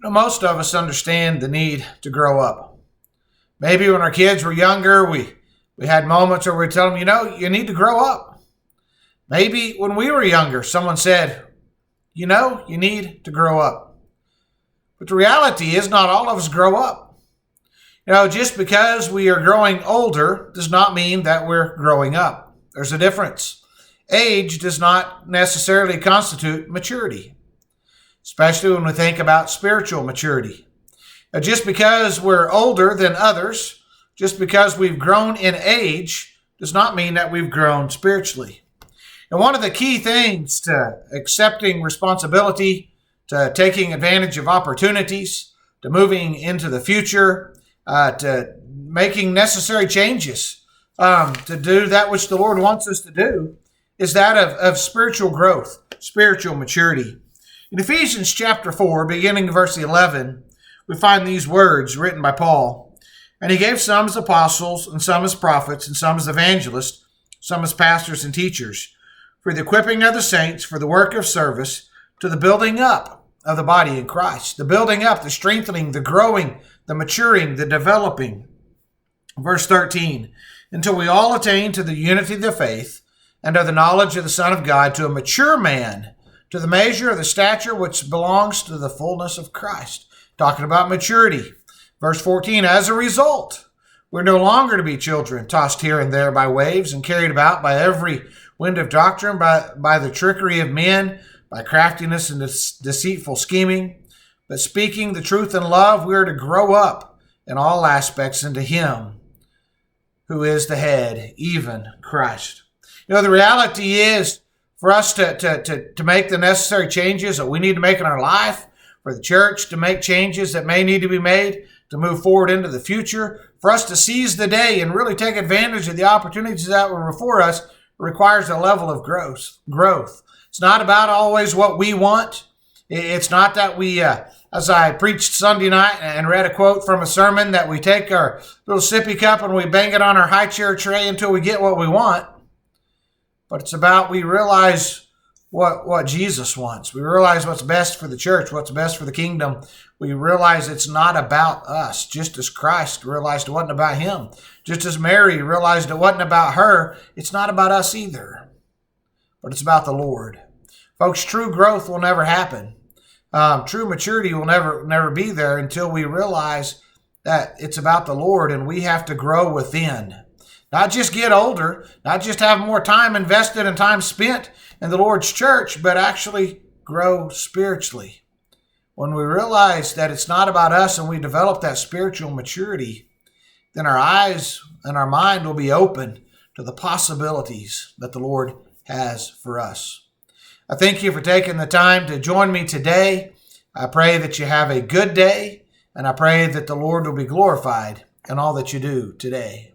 Most of us understand the need to grow up. Maybe when our kids were younger, we had moments where we tell them, you need to grow up. Maybe when we were younger, someone said, you need to grow up. But the reality is not all of us grow up. Just because we are growing older does not mean that we're growing up. There's a difference. Age does not necessarily constitute maturity, especially when we think about spiritual maturity. Just because we're older than others, just because we've grown in age, does not mean that we've grown spiritually. And one of the key things to accepting responsibility, to taking advantage of opportunities, to moving into the future, to making necessary changes, to do that which the Lord wants us to do, is that of spiritual growth, spiritual maturity. In Ephesians chapter 4, beginning verse 11, we find these words written by Paul. And he gave some as apostles, and some as prophets, and some as evangelists, some as pastors and teachers, for the equipping of the saints, for the work of service, to the building up of the body in Christ. The building up, the strengthening, the growing, the maturing, the developing. Verse 13, until we all attain to the unity of the faith and of the knowledge of the Son of God, to a mature man, to the measure of the stature which belongs to the fullness of Christ. Talking about maturity. Verse 14, as a result, we're no longer to be children, tossed here and there by waves and carried about by every wind of doctrine, by the trickery of men, by craftiness and deceitful scheming. But speaking the truth in love, we are to grow up in all aspects into Him who is the head, even Christ. The reality is for us to make the necessary changes that we need to make in our life, for the church to make changes that may need to be made to move forward into the future, for us to seize the day and really take advantage of the opportunities that were before us, requires a level of growth. It's not about always what we want. It's not that we, as I preached Sunday night and read a quote from a sermon, that we take our little sippy cup and we bang it on our high chair tray until we get what we want. But it's about we realize what Jesus wants. We realize what's best for the church, what's best for the kingdom. We realize it's not about us, just as Christ realized it wasn't about Him. Just as Mary realized it wasn't about her, it's not about us either. But it's about the Lord. Folks, true growth will never happen. True maturity will never be there until we realize that it's about the Lord and we have to grow within. Not just get older, not just have more time invested and time spent in the Lord's church, but actually grow spiritually. When we realize that it's not about us and we develop that spiritual maturity, then our eyes and our mind will be open to the possibilities that the Lord has for us. I thank you for taking the time to join me today. I pray that you have a good day, and I pray that the Lord will be glorified in all that you do today.